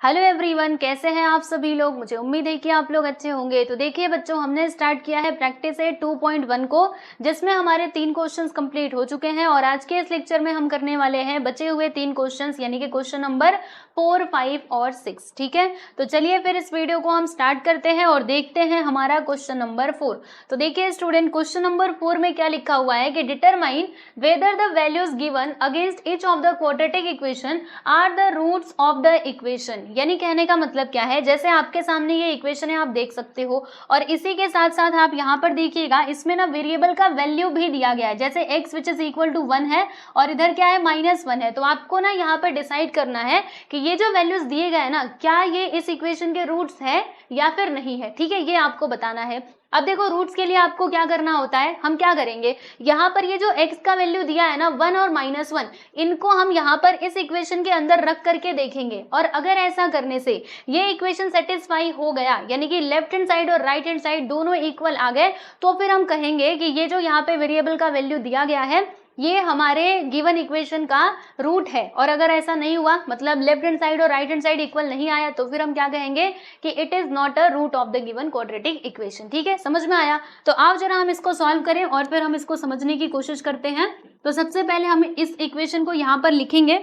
Hello everyone, कैसे हैं आप सभी लोग। मुझे उम्मीद है कि आप लोग अच्छे होंगे। तो देखिए बच्चों, हमने स्टार्ट किया है प्रैक्टिस 2.1 को, जिसमें हमारे 3 क्वेश्चंस कंप्लीट हो चुके हैं और आज के इस लेक्चर में हम करने वाले हैं बचे हुए 3 क्वेश्चंस, यानी कि क्वेश्चन नंबर 4, 5 और 6। ठीक है, तो चलिए फिर इस वीडियो को हम स्टार्ट करते हैं और देखते हैं हमारा क्वेश्चन नंबर 4। तो देखिए स्टूडेंट, क्वेश्चन नंबर 4 में क्या लिखा हुआ है कि determine whether the values given against each of the quadratic equation are the roots of the equation. यानी कहने का मतलब क्या है, जैसे आपके सामने ये इक्वेशन है, आप देख सकते हो, और इसी के साथ साथ आप यहाँ पर देखिएगा, इसमें ना वेरिएबल का वैल्यू भी दिया गया है। जैसे x which is equal to 1 है और इधर क्या है -1 है। तो आपको ना यहाँ पर डिसाइड करना है कि ये जो वैल्यूज दिए गए ना, क्या ये इस इक्वेशन के रूट्स है या फिर नहीं है। ठीक है, ये आपको बताना है। अब देखो, रूट्स के लिए आपको क्या करना होता है, हम क्या करेंगे, यहाँ पर ये जो x का वैल्यू दिया है ना 1 और -1, इनको हम यहाँ पर इस इक्वेशन के अंदर रख करके देखेंगे, और अगर ऐसा करने से ये इक्वेशन सेटिस्फाई हो गया, यानी कि लेफ्ट हैंड साइड और राइट हैंड साइड दोनों इक्वल आ गए, तो फिर हम कहेंगे कि ये जो यहाँ पे वेरिएबल का वैल्यू दिया गया है ये हमारे गिवन इक्वेशन का रूट है। और अगर ऐसा नहीं हुआ, मतलब लेफ्ट हैंड साइड और राइट हैंड साइड इक्वल नहीं आया, तो फिर हम क्या कहेंगे कि it is not a root of the given quadratic equation. ठीक है, समझ में आया। तो आओ जरा हम इसको सॉल्व करें और फिर हम इसको समझने की कोशिश करते हैं। तो सबसे पहले हम इस इक्वेशन को यहाँ पर लिखेंगे।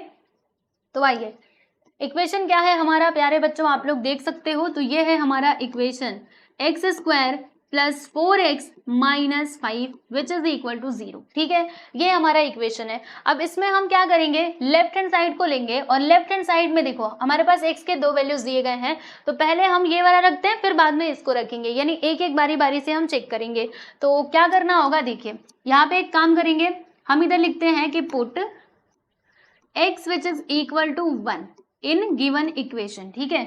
तो आइए, इक्वेशन क्या है हमारा प्यारे बच्चों, आप लोग देख सकते हो। तो ये है हमारा equation x² + 4x - 5 which is equal to 0। ठीक है, ये हमारा इक्वेशन है। अब इसमें हम क्या करेंगे, लेफ्ट हैंड साइड को लेंगे, और लेफ्ट हैंड साइड में देखो हमारे पास x के 2 वैल्यूज दिए गए हैं। तो पहले हम ये वाला रखते हैं, फिर बाद में इसको रखेंगे, यानी एक एक बारी बारी से हम चेक करेंगे। तो क्या करना होगा, देखिए यहाँ पे एक काम करेंगे, हम इधर लिखते हैं कि put x which is equal to 1 in given equation. ठीक है,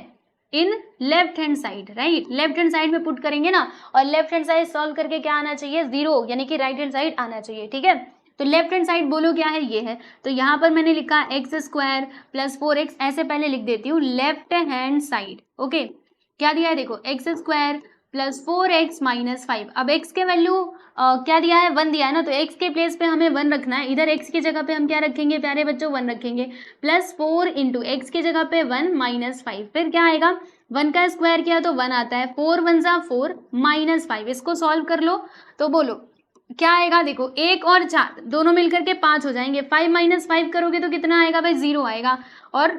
in left hand side, right, left hand side में पुट करेंगे ना, और लेफ्ट हैंड साइड सॉल्व करके क्या आना चाहिए, 0, यानी कि राइट हैंड साइड आना चाहिए। ठीक है, तो लेफ्ट हैंड साइड बोलो क्या है, ये है। तो यहाँ पर मैंने लिखा x² + 4x, ऐसे पहले लिख देती हूँ लेफ्ट हैंड साइड। ओके, क्या दिया है देखो, x² + 4x - 5। अब x के वैल्यू क्या दिया है, 1 दिया है ना, तो x के प्लेस पे हमें 1 रखना है। इधर x की जगह पे हम क्या रखेंगे प्यारे बच्चों, 1 रखेंगे, +4 इंटू x की जगह पे 1 - 5। फिर क्या आएगा, 1 का स्क्वायर किया तो 1 आता है, 4 1 = 4 -5। इसको सॉल्व कर लो तो बोलो क्या आएगा। देखो 1 और 4 दोनों मिलकर के 5 हो जाएंगे, 5 - 5 करोगे तो कितना आएगा भाई, 0 आएगा। और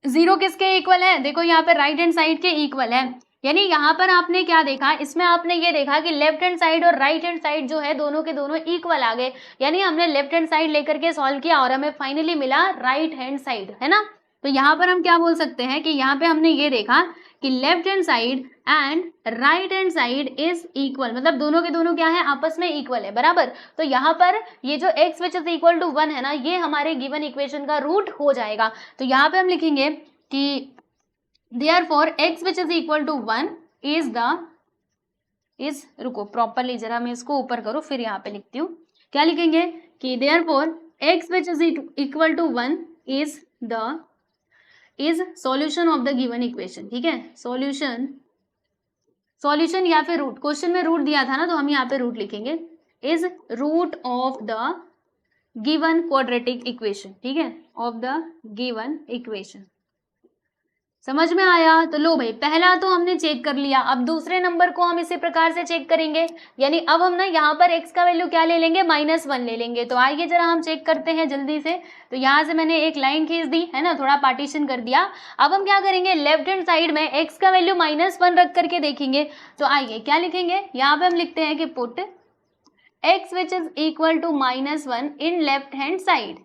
0 किसके इक्वल है, देखो यहाँ पे राइट हैंड साइड के इक्वल है। यानी यहाँ पर आपने क्या देखा, इसमें आपने ये देखा कि लेफ्ट हैंड साइड और राइट हैंड साइड जो है दोनों के दोनों इक्वल आ गए। यानी हमने लेफ्ट हैंड साइड लेकर के सॉल्व किया और हमें फाइनली मिला राइट हैंड साइड, है ना। तो यहाँ पर हम क्या बोल सकते हैं कि यहाँ पे हमने ये देखा कि left hand side and right hand side is equal, मतलब दोनों के दोनों क्या है, आपस में इक्वल है, बराबर। तो यहाँ पर ये जो x which is equal to 1 है ना, ये हमारे गिवन इक्वेशन का रूट हो जाएगा। तो यहाँ पे हम लिखेंगे कि therefore x which is equal to 1 is रुको प्रॉपरली जरा मैं इसको ऊपर करूँ, फिर यहाँ पे लिखती हूँ। क्या लिखेंगे कि therefore x which is equal to 1 is solution of the given equation। ठीक है, सॉल्यूशन या फिर रूट, क्वेश्चन में रूट दिया था ना, तो हम यहाँ पे रूट लिखेंगे, is root of the given quadratic equation. ठीक है, ऑफ द गिवन इक्वेशन। समझ में आया। तो लो भाई, पहला तो हमने चेक कर लिया, अब दूसरे नंबर को हम इसी प्रकार से चेक करेंगे। यानी अब हम ना यहाँ पर x का वैल्यू क्या ले लेंगे, -1 ले लेंगे। तो आइए जरा हम चेक करते हैं जल्दी से। तो यहाँ से मैंने एक लाइन खींच दी है ना, थोड़ा पार्टीशन कर दिया। अब हम क्या करेंगे, लेफ्ट हैंड साइड में x का वैल्यू -1 रख करके देखेंगे। तो आइए क्या लिखेंगे, यहाँ पे हम लिखते हैं कि put x which is equal to -1 in left hand side,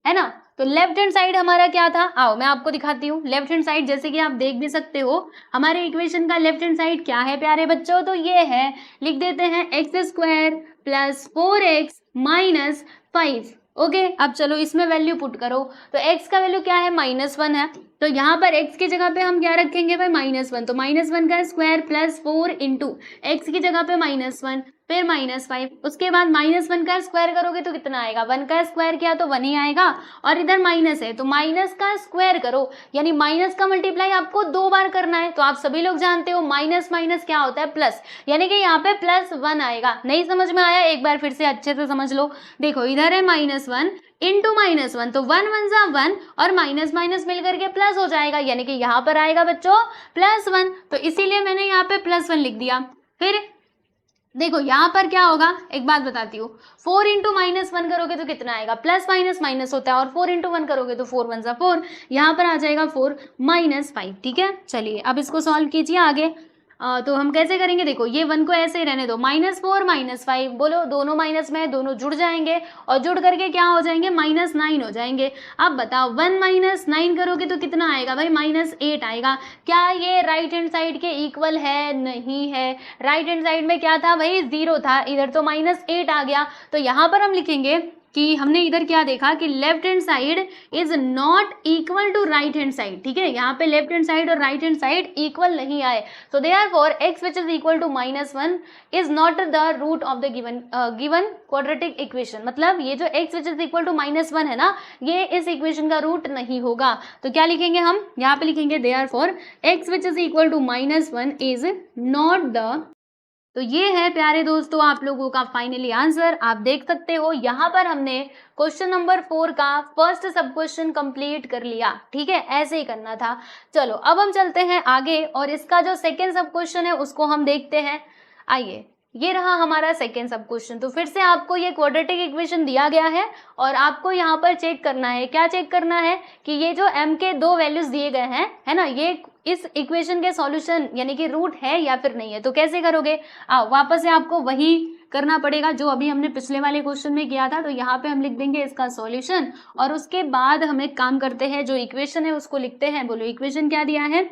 है ना। तो लेफ्ट हैंड साइड हमारा क्या था, आओ मैं आपको दिखाती हूँ। लेफ्ट हैंड साइड जैसे कि आप देख भी सकते हो, हमारे इक्वेशन का लेफ्ट हैंड साइड क्या है प्यारे बच्चों, तो ये है, लिख देते हैं x² + 4x - 5। ओके, अब चलो इसमें वैल्यू पुट करो। तो x का वैल्यू क्या है, -1 है। तो यहाँ पर x की जगह पे हम क्या रखेंगे भाई, -1। तो -1 का स्क्वायर +4 इंटू x की जगह पे -1 फिर -5, उसके बाद -1 का स्क्वायर करोगे तो कितना आएगा, 1 का स्क्वायर किया तो 1 ही आएगा, और इधर माइनस है तो माइनस का स्क्वायर करो, यानी माइनस का मल्टीप्लाई आपको 2 बार करना है। तो आप सभी लोग जानते हो माइनस माइनस क्या होता है, प्लस, यानी कि यहाँ पे +1 आएगा। नहीं समझ में आया, एक बार फिर से अच्छे से समझ लो। देखो इधर है -1 इंटू -1, तो 1 1 जा 1 और माइनस माइनस मिल करके प्लस हो जाएगा, यानी कि यहाँ पर आएगा बच्चों +1, तो इसीलिए मैंने यहाँ पे +1 लिख दिया। फिर देखो यहाँ पर क्या होगा, एक बात बताती हूँ, 4 इंटू -1 करोगे तो कितना आएगा, प्लस माइनस माइनस होता है, और 4 इंटू 1 करोगे तो 4 1 जा 4, यहाँ पर आ जाएगा 4 -5। ठीक है, चलिए अब इसको सॉल्व कीजिए आगे। तो हम कैसे करेंगे, देखो ये 1 को ऐसे ही रहने दो, -4 -5, बोलो दोनों माइनस में दोनों जुड़ जाएंगे, और जुड़ करके क्या हो जाएंगे, -9 हो जाएंगे। अब बताओ 1 -9 करोगे तो कितना आएगा भाई, -8 आएगा। क्या ये राइट हैंड साइड के इक्वल है, नहीं है। राइट हैंड साइड में क्या था भाई, 0 था, इधर तो -8 आ गया। तो यहाँ पर हम लिखेंगे कि हमने इधर क्या देखा कि left hand side is not equal to right hand side. ठीक है, यहाँ पे लेफ्ट हैंड साइड और राइट हैंड साइड इक्वल नहीं आए, so therefore x which is equal to -1 is not the root of the given quadratic equation। मतलब ये जो x which is equal to -1 है ना, ये इस इक्वेशन का रूट नहीं होगा। तो क्या लिखेंगे हम, यहाँ पे लिखेंगे therefore x which is equal to -1 is not the। तो ये है प्यारे दोस्तों आप लोगों का फाइनली आंसर। आप देख सकते हो यहाँ पर हमने क्वेश्चन नंबर 4 का फर्स्ट सब क्वेश्चन कंप्लीट कर लिया। ठीक है, ऐसे ही करना था। चलो अब हम चलते हैं आगे, और इसका जो सेकेंड सब क्वेश्चन है उसको हम देखते हैं। आइए, ये रहा हमारा सेकेंड सब क्वेश्चन। तो फिर से आपको ये क्वाड्रेटिक इक्वेशन दिया गया है, और आपको यहाँ पर चेक करना है, क्या चेक करना है कि ये जो m के 2 वैल्यूज दिए गए हैं, है ना, ये इस इक्वेशन के सॉल्यूशन यानी कि रूट है या फिर नहीं है। तो कैसे करोगे, वापस से आपको वही करना पड़ेगा जो अभी हमने पिछले वाले क्वेश्चन में किया था। तो यहाँ पे हम लिख देंगे इसका सॉल्यूशन, और उसके बाद हम एक काम करते हैं, जो इक्वेशन है उसको लिखते हैं। बोलो इक्वेशन क्या दिया है,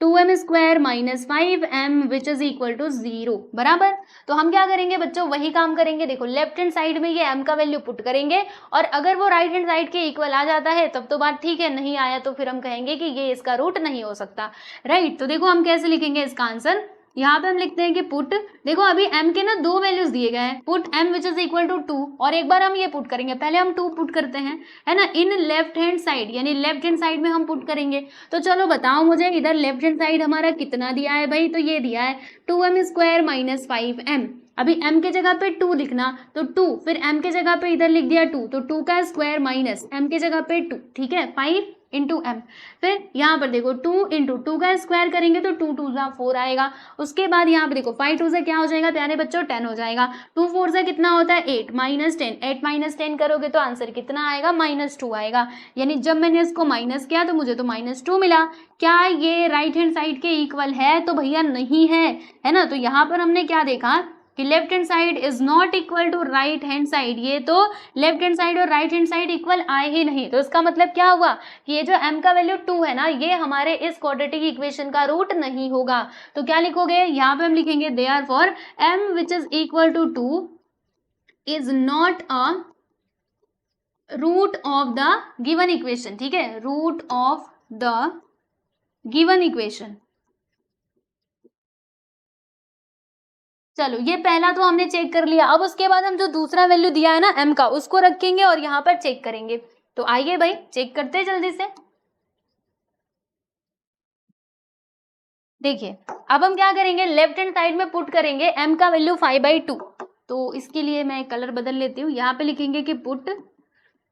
2m square -5m which is equal to 0, बराबर। तो हम क्या करेंगे बच्चों, वही काम करेंगे। देखो लेफ्ट हैंड साइड में ये m का वैल्यू पुट करेंगे, और अगर वो राइट हैंड साइड के इक्वल आ जाता है तब तो बात ठीक है, नहीं आया तो फिर हम कहेंगे कि ये इसका रूट नहीं हो सकता, राइट। तो देखो हम कैसे लिखेंगे इसका आंसर, यहाँ पे हम लिखते हैं कि पुट, देखो अभी m के ना 2 वैल्यूज दिए गए हैं, put m which is equal to 2, और एक बार हम ये पुट करेंगे, पहले हम 2 पुट करते हैं, है ना, इन लेफ्ट हैंड साइड, यानी लेफ्ट हैंड साइड में हम पुट करेंगे। तो चलो बताओ मुझे, इधर लेफ्ट हैंड साइड हमारा कितना दिया है भाई, तो ये दिया है 2m स्क्वायर -5m। अभी m के जगह पे 2 लिखना, तो 2, फिर m के जगह पे इधर लिख दिया 2, तो 2 का स्क्वायर माइनस m के जगह पे 2, ठीक है, 5 इंटू m। फिर यहाँ पर देखो 2 इंटू 2 का स्क्वायर करेंगे तो 2 2 जा 4 आएगा। उसके बाद यहाँ पे देखो 5 2 से क्या हो जाएगा प्यारे बच्चों, 10 हो जाएगा। 2 4 से कितना होता है 8 -10, 8 -10 करोगे तो आंसर कितना आएगा, -2 आएगा। यानी जब मैंने इसको माइनस किया तो मुझे तो -2 मिला। क्या ये राइट हैंड साइड के इक्वल है, तो भैया नहीं है ना। तो यहाँ पर हमने क्या देखा कि left hand side is not equal to right hand side, ये तो लेफ्ट हैंड साइड और राइट हैंड साइड इक्वल आए ही नहीं। तो इसका मतलब क्या हुआ कि ये जो m का वैल्यू 2 है ना, ये हमारे इस क्वाड्रेटिक इक्वेशन का रूट नहीं होगा। तो क्या लिखोगे, यहाँ पे हम लिखेंगे therefore m which is equal to 2 is not a root of the given equation. ठीक है, root of the given equation. चलो ये पहला तो हमने चेक कर लिया। अब उसके बाद हम जो दूसरा वैल्यू दिया है ना m का, उसको रखेंगे और यहाँ पर चेक करेंगे। तो आइए भाई चेक करते हैं जल्दी से। देखिए अब हम क्या करेंगे, लेफ्ट हैंड साइड में पुट करेंगे m का वैल्यू 5/2। तो इसके लिए मैं कलर बदल लेती हूँ। यहाँ पे लिखेंगे कि put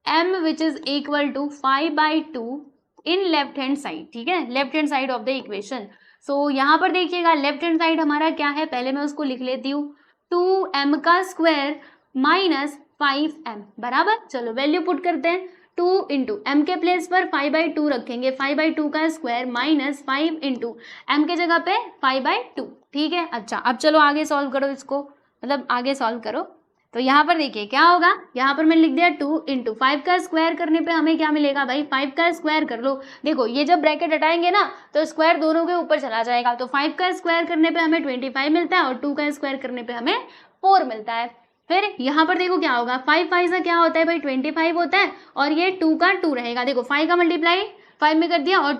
m which is equal to 5/2 in left hand side. ठीक है, left hand side of the equation. So यहाँ पर देखिएगा लेफ्ट हैंड साइड हमारा क्या है, पहले मैं उसको लिख लेती हूँ, 2m का स्क्वायर -5m, बराबर। चलो वैल्यू पुट करते हैं, 2 इंटू m के प्लेस पर 5/2 रखेंगे, 5/2 का स्क्वायर -5 इंटू m के जगह पे 5/2। ठीक है, अच्छा अब चलो आगे सॉल्व करो इसको, मतलब आगे सॉल्व करो। तो यहाँ पर देखिए क्या होगा, यहाँ पर मैंने लिख दिया 2 इंटू 5 का स्क्वायर करने पे हमें क्या मिलेगा भाई, 5 का स्क्वायर कर लो। देखो ये जब ब्रैकेट हटाएंगे ना तो स्क्वायर दोनों के ऊपर चला जाएगा। तो 5 का स्क्वायर करने पे हमें 25 मिलता है, और 2 का स्क्वायर करने पे हमें 4 मिलता है। फिर यहाँ पर देखो क्या होगा, 5 5 से क्या होता है भाई 25 होता है, और ये 2 का 2 रहेगा। देखो 5 का मल्टीप्लाई 5 में कर दिया और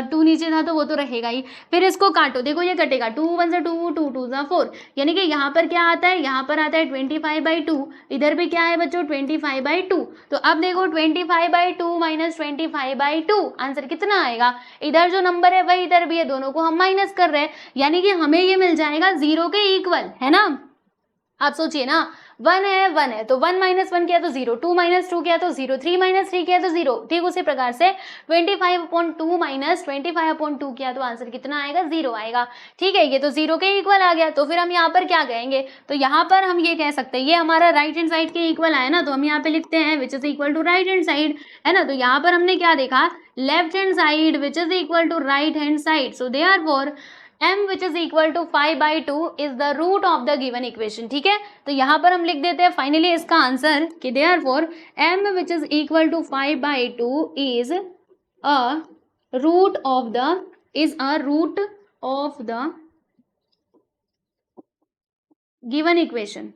2 नीचे था तो वो तो रहेगा ही। फिर इसको काटो, देखो ये कटेगा, 2 1 से 2, 2 2 जा 4, यानी कि यहाँ पर क्या आता है, यहाँ पर आता है 25/2, इधर भी क्या है बच्चों 25/2। तो अब देखो 25/2 माइनस 25/2 आंसर कितना आएगा, इधर जो नंबर है वही इधर भी है, दोनों को हम माइनस कर रहे हैं, यानी कि हमें ये मिल जाएगा 0 के इक्वल, है ना। आप सोचिए ना, 1 है तो 1 - 1 किया तो 0, 2 - 2 किया तो 0, 3 - 3 किया तो 0। ठीक उसी प्रकार से 25/2 माइनस 25/2 किया तो आंसर कितना आएगा, 0 आएगा। ठीक है, ये तो 0 के इक्वल आ गया। तो फिर हम यहाँ पर क्या कहेंगे, तो यहाँ पर हम ये कह सकते हैं ये हमारा राइट हैंड साइड के इक्वल आया ना, तो हम यहाँ पे लिखते हैं which is equal to right hand side, है ना। तो यहाँ पर हमने क्या देखा, left hand side which is equal to right hand side, so therefore m which is equal to 5/2 is the root of the given equation। ठीक है, तो यहाँ पर हम लिख देते हैं फाइनली इसका आंसर कि therefore m which is equal to 5/2 is a root of the given equation।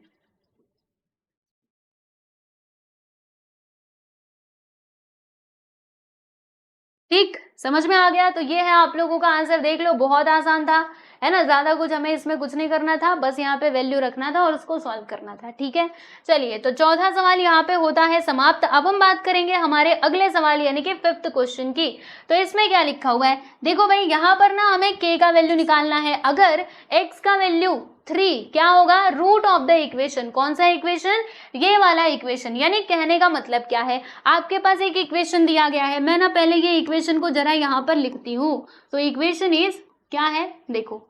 ठीक, समझ में आ गया। तो ये है आप लोगों का आंसर, देख लो बहुत आसान था, है ना, ज्यादा कुछ हमें इसमें कुछ नहीं करना था, बस यहाँ पे वैल्यू रखना था और उसको सॉल्व करना था। ठीक है, चलिए तो चौथा सवाल यहाँ पे होता है समाप्त। अब हम बात करेंगे हमारे अगले सवाल यानी कि 5th क्वेश्चन की। तो इसमें क्या लिखा हुआ है, देखो भाई यहाँ पर ना हमें k का वैल्यू निकालना है। अगर x का वैल्यू 3 क्या होगा, रूट ऑफ द इक्वेशन, कौन सा इक्वेशन, ये वाला इक्वेशन। यानी कहने का मतलब क्या है, आपके पास एक इक्वेशन दिया गया है, मैं ना पहले ये इक्वेशन को जरा यहाँ पर लिखती हूँ। तो इक्वेशन इज क्या है, देखो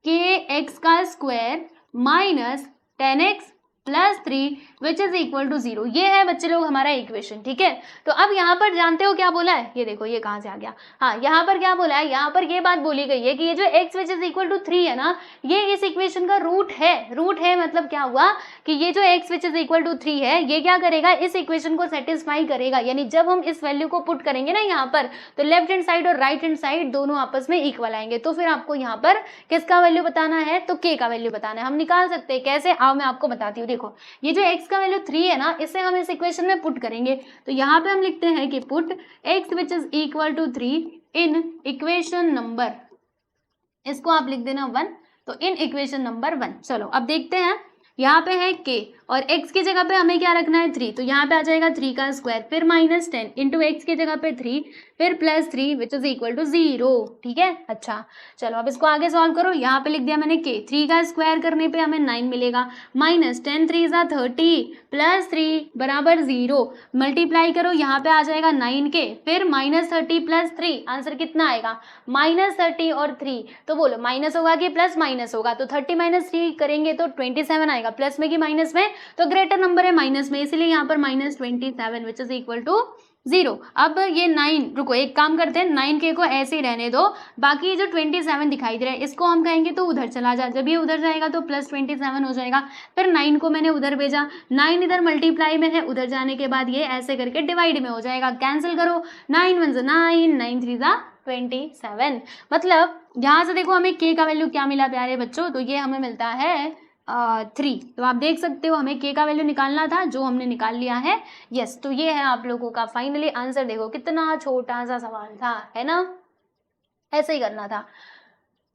kx का square minus 10x plus 3 which is equal to 0, ये है बच्चे लोग हमारा इक्वेशन। ठीक है, तो अब यहाँ पर जानते हो क्या बोला है, ये देखो ये कहाँ से आ गया, हाँ यहाँ पर क्या बोला है, यहाँ पर ये बात बोली गई है कि ये जो x which is equal to 3 है ना, ये इस इक्वेशन का रूट है। मतलब क्या हुआ कि ये जो x which is equal to 3 है, ये क्या करेगा, इस इक्वेशन को सेटिस्फाई करेगा। यानी जब हम इस वैल्यू को पुट करेंगे ना यहाँ पर, तो लेफ्ट हैंड साइड और राइट हैंड साइड दोनों आपस में इक्वल आएंगे। तो फिर आपको यहाँ पर किसका वैल्यू बताना है, तो k का वैल्यू बताना है। हम निकाल सकते हैं कैसे, आओ मैं आपको बताती हूँ। देखो ये जो x का वैल्यू 3 है ना, इसे हम इस इक्वेशन में पुट करेंगे। तो यहाँ पे हम लिखते हैं कि put x which is equal to 3 in equation number, इसको आप लिख देना 1, तो इन इक्वेशन नंबर 1। चलो अब देखते हैं, यहाँ पे है k और x की जगह पे हमें क्या रखना है 3, तो यहाँ पे आ जाएगा 3 का स्क्वायर, फिर माइनस 10 इंटू एक्स की जगह पे 3, फिर plus 3 which is equal to 0। ठीक है, अच्छा चलो अब इसको आगे सॉल्व करो। यहाँ पे लिख दिया मैंने k, 3 का स्क्वायर करने पे हमें 9 मिलेगा, माइनस 10 3 = 30 प्लस 3 बराबर 0, मल्टीप्लाई करो, यहाँ पे आ जाएगा 9k, फिर माइनस 30 प्लस 3, आंसर कितना आएगा, माइनस 30 और 3, तो बोलो माइनस होगा कि प्लस माइनस होगा, तो 30 - 3 करेंगे तो 27 आएगा, प्लस में कि माइनस में, तो ग्रेटर नंबर है माइनस में, इसलिए यहाँ पर -27 विच इज इक्वल टू 0। अब ये 9, रुको एक काम करते हैं, 9k को ऐसे ही रहने दो, बाकी जो 27 दिखाई दे रहा है इसको हम कहेंगे तो उधर चला जा, जब ये उधर जाएगा तो प्लस 27 हो जाएगा। फिर 9 को मैंने उधर भेजा, 9 इधर मल्टीप्लाई में है, उधर जाने के बाद ये ऐसे करके डिवाइड में हो जाएगा, कैंसिल करो, 9 1 9, 9 3 27। मतलब यहाँ से देखो हमें k का वैल्यू क्या मिला प्यारे बच्चों, तो ये हमें मिलता है 3। तो आप देख सकते हो हमें k का वैल्यू निकालना था, जो हमने निकाल लिया है। यस, तो ये है आप लोगों का फाइनली आंसर। देखो कितना छोटा सा सवाल था, है ना, ऐसे ही करना था।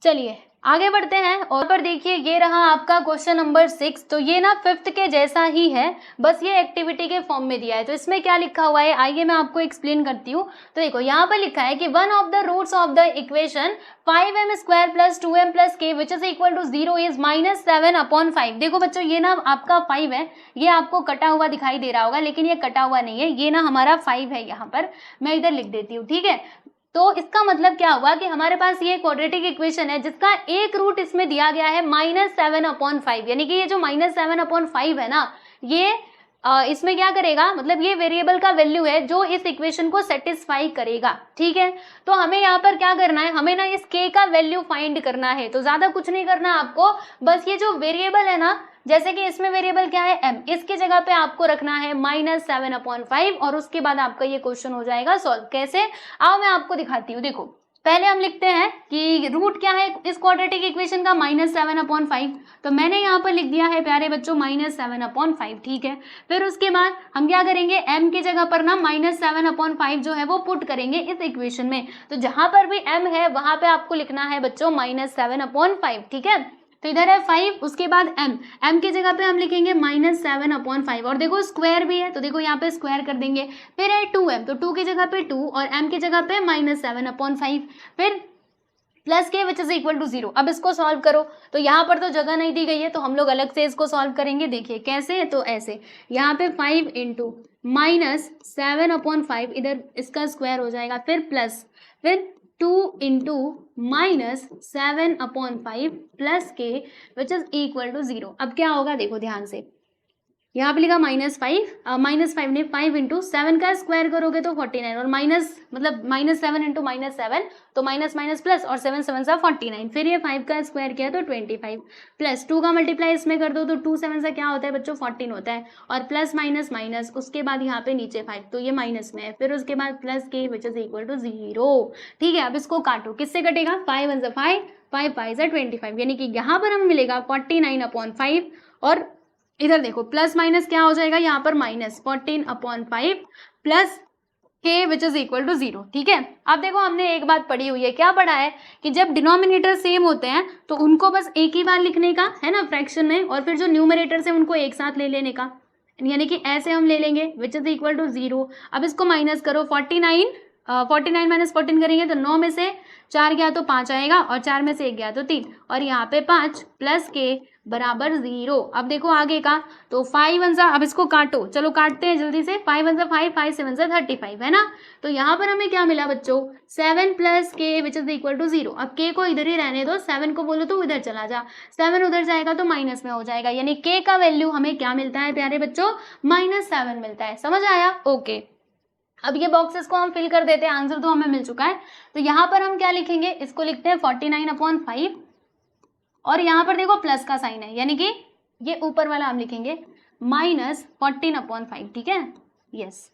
चलिए आगे बढ़ते हैं, और पर देखिए ये रहा आपका क्वेश्चन नंबर 6। तो ये ना 5th के जैसा ही है, बस ये एक्टिविटी के फॉर्म में दिया है। तो इसमें क्या लिखा हुआ है, आइए मैं आपको एक्सप्लेन करती हूँ। तो देखो यहाँ पर लिखा है कि one of the roots of the equation 5m² + 2m + k which is equal to 0 is -7/5। देखो बच्चों ये ना आपका 5 है, ये आपको कटा हुआ दिखाई दे रहा होगा, लेकिन ये कटा हुआ नहीं है, ये ना हमारा 5 है। यहाँ पर मैं इधर लिख देती हूँ, ठीक है। तो इसका मतलब क्या हुआ कि हमारे पास ये क्वाड्रेटिक इक्वेशन है जिसका एक रूट इसमें दिया गया है -7/5, यानी कि ये जो -7/5 है ना, ये इसमें क्या करेगा, मतलब ये वेरिएबल का वैल्यू है जो इस इक्वेशन को सेटिस्फाई करेगा। ठीक है, तो हमें यहाँ पर क्या करना है, हमें ना इस k का वैल्यू फाइंड करना है। तो ज्यादा कुछ नहीं करना आपको, बस ये जो वेरिएबल है ना, जैसे कि इसमें वेरिएबल क्या है m, इसकी जगह पे आपको रखना है -7/5 और उसके बाद आपका ये क्वेश्चन हो जाएगा सॉल्व। कैसे, आओ मैं आपको दिखाती हूँ। देखो पहले हम लिखते हैं कि रूट क्या है इस क्वाड्रेटिक इक्वेशन का -7/5, तो मैंने यहाँ पर लिख दिया है प्यारे बच्चों -7/5, ठीक है। फिर उसके बाद हम क्या करेंगे, m की जगह पर ना -7/5 जो है वो पुट करेंगे इस इक्वेशन में, तो जहां पर भी m है वहां पे आपको लिखना है बच्चों -7/5, ठीक है। तो इधर है 5, उसके बाद m की जगह पे हम लिखेंगे -7/5, और देखो स्क्वायर भी है तो देखो यहाँ पे स्क्वायर कर देंगे। फिर है 2m, तो 2 की जगह पे 2 और m की जगह पे -7/5, फिर प्लस के विच इज इक्वल टू 0। अब इसको सॉल्व करो, तो यहाँ पर तो जगह नहीं दी गई है तो हम लोग अलग से इसको सॉल्व करेंगे। देखिए कैसे, तो ऐसे यहाँ पे 5 इंटू -7/5, इधर इसका स्क्वायर हो जाएगा, फिर प्लस, फिर 2 इंटू -7/5 प्लस के विच इज इक्वल टू 0। अब क्या होगा देखो ध्यान से, यहाँ पे लिखा -5 ने 5 इंटू 7 का स्क्वायर करोगे तो 49, और माइनस मतलब -7 इंटू -7 तो माइनस माइनस प्लस, और 7 7 सा 49, फिर ये 5 का स्क्वायर किया तो 25, प्लस 2 का मल्टीप्लाई इसमें कर दो तो 2 7 सा क्या होता है बच्चों 14 होता है, और प्लस माइनस माइनस, उसके बाद यहाँ पे नीचे 5 तो ये माइनस में है, फिर उसके बाद प्लस के विच इज इक्वल टू 0, ठीक है। अब इसको काटो, किससे कटेगा, 5 1 = 5, 5 5 = 25, यानी कि यहाँ पर हमें मिलेगा 49/5, और इधर देखो प्लस माइनस क्या हो जाएगा, यहाँ पर -14/5 प्लस के विच इज इक्वल टू 0, ठीक है। अब देखो हमने एक बात पढ़ी हुई है, क्या पढ़ा है कि जब डिनोमिनेटर सेम होते हैं तो उनको बस एक ही बार लिखने का है ना फ्रैक्शन में, और फिर जो न्यूमरेटर से उनको एक साथ ले लेने का, यानी कि ऐसे हम ले लेंगे विच इज इक्वल टू 0। अब इसको माइनस करो, 49 -14 करेंगे तो 9 में से 4 गया तो 5 आएगा, और 4 में से 1 गया तो 3, और यहाँ पे 5 प्लस के बराबर 0। अब देखो आगे का, तो 5 1 सा, अब इसको काटो, चलो काटते हैं जल्दी से, 5 1 = 5, 5 7 = 35, है ना। तो यहाँ पर हमें क्या मिला बच्चों, 7 प्लस के विच इज इक्वल टू 0। अब के को इधर ही रहने दो, 7 को बोलो तो उधर चला जा, 7 उधर जाएगा तो माइनस में हो जाएगा, यानी के का वैल्यू हमें क्या मिलता है प्यारे बच्चों, -7 मिलता है, समझ आया, ओके। अब ये बॉक्सेस को हम फिल कर देते हैं, आंसर तो हमें मिल चुका है। तो यहाँ पर हम क्या लिखेंगे, इसको लिखते हैं 49/5, और यहाँ पर देखो प्लस का साइन है, यानी कि ये ऊपर वाला हम लिखेंगे -14/5, ठीक है, यस।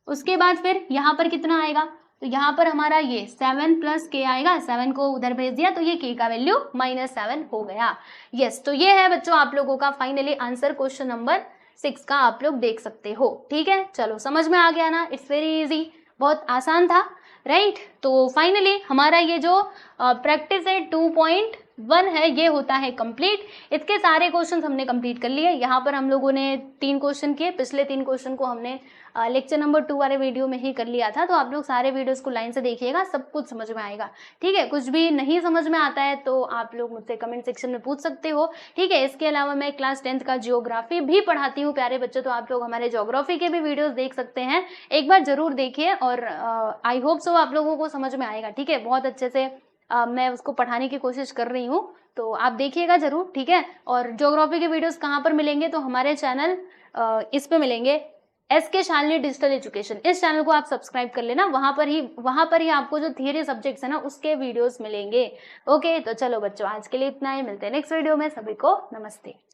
उसके बाद फिर यहाँ पर कितना आएगा, तो यहाँ पर हमारा ये 7 प्लस के आएगा, 7 को उधर भेज दिया तो ये के का वैल्यू -7 हो गया, यस। तो ये है बच्चों आप लोगों का फाइनली आंसर क्वेश्चन नंबर 6 का, आप लोग देख सकते हो, ठीक है। चलो समझ में आ गया ना, इट्स वेरी इजी, बहुत आसान था, राइट। तो फाइनली हमारा ये जो प्रैक्टिस है 2.1 है ये होता है कंप्लीट। इसके सारे क्वेश्चंस हमने कंप्लीट कर लिए। यहाँ पर हम लोगों ने 3 क्वेश्चन किए, पिछले 3 क्वेश्चन को हमने लेक्चर नंबर 2 वाले वीडियो में ही कर लिया था, तो आप लोग सारे वीडियोस को लाइन से देखिएगा, सब कुछ समझ में आएगा, ठीक है। कुछ भी नहीं समझ में आता है तो आप लोग मुझसे कमेंट सेक्शन में पूछ सकते हो, ठीक है। इसके अलावा मैं क्लास 10th का जियोग्राफी भी पढ़ाती हूँ प्यारे बच्चों, तो आप लोग हमारे जियोग्राफी के भी वीडियोज देख सकते हैं, एक बार जरूर देखिए, और आई होप सो आप लोगों को समझ में आएगा, ठीक है। बहुत अच्छे से मैं उसको पढ़ाने की कोशिश कर रही हूँ, तो आप देखिएगा जरूर, ठीक है। और ज्योग्राफी के वीडियोस कहाँ पर मिलेंगे, तो हमारे चैनल इस पे मिलेंगे, SK शालिनी डिजिटल एजुकेशन, इस चैनल को आप सब्सक्राइब कर लेना, वहां पर ही आपको जो थियरी सब्जेक्ट्स है ना उसके वीडियोस मिलेंगे, ओके। तो चलो बच्चों आज के लिए इतना ही, मिलते हैं नेक्स्ट वीडियो में, सभी को नमस्ते।